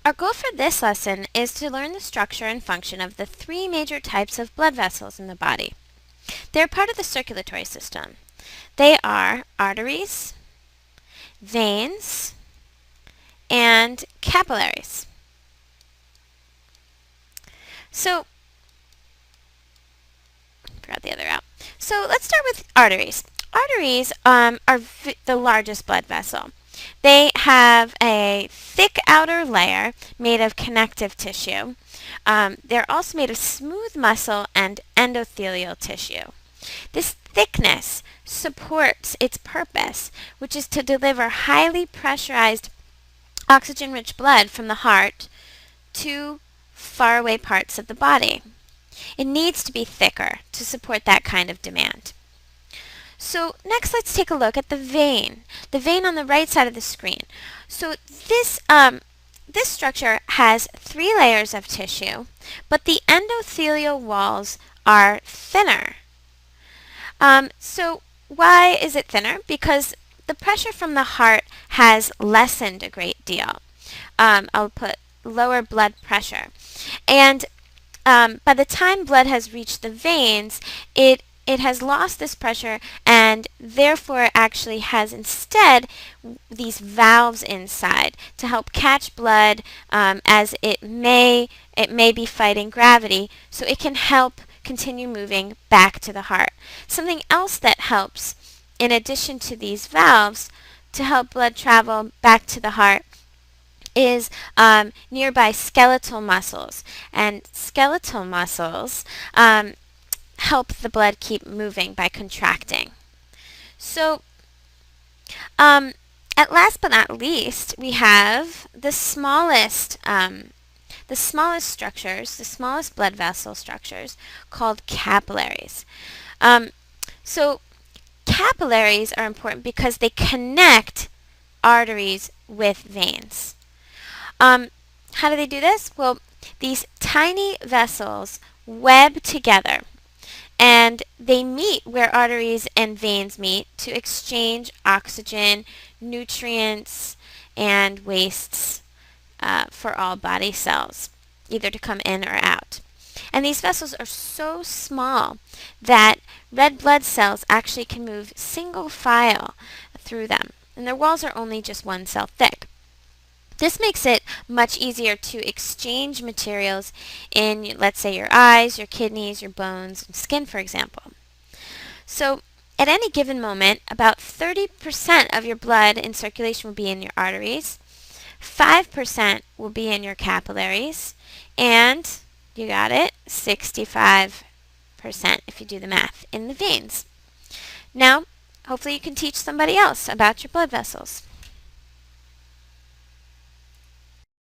Our goal for this lesson is to learn the structure and function of the three major types of blood vessels in the body. They are part of the circulatory system. They are arteries, veins, and capillaries. So, forgot the other out. So let's start with arteries. Arteries are the largest blood vessel. They have a thick outer layer made of connective tissue. They're also made of smooth muscle and endothelial tissue. This thickness supports its purpose, which is to deliver highly pressurized oxygen-rich blood from the heart to faraway parts of the body. It needs to be thicker to support that kind of demand. So next let's take a look at the vein on the right side of the screen. So this structure has 3 layers of tissue, but the endothelial walls are thinner. So why is it thinner? Because the pressure from the heart has lessened a great deal. I'll put lower blood pressure. And by the time blood has reached the veins, it has lost this pressure and therefore actually has instead these valves inside to help catch blood as it may be fighting gravity, so it can help continue moving back to the heart. Something else that helps, in addition to these valves, to help blood travel back to the heart is nearby skeletal muscles. And skeletal muscles help the blood keep moving by contracting. So, at last but not least, we have the smallest structures, the smallest blood vessel structures, called capillaries. So capillaries are important because they connect arteries with veins. How do they do this? Well, these tiny vessels web together, and they meet where arteries and veins meet to exchange oxygen, nutrients, and wastes for all body cells, either to come in or out. And these vessels are so small that red blood cells actually can move single file through them, and their walls are only just 1 cell thick. This makes it much easier to exchange materials in, let's say, your eyes, your kidneys, your bones, and skin, for example. So, at any given moment, about 30% of your blood in circulation will be in your arteries, 5% will be in your capillaries, and, you got it, 65% if you do the math, in the veins. Now, hopefully you can teach somebody else about your blood vessels.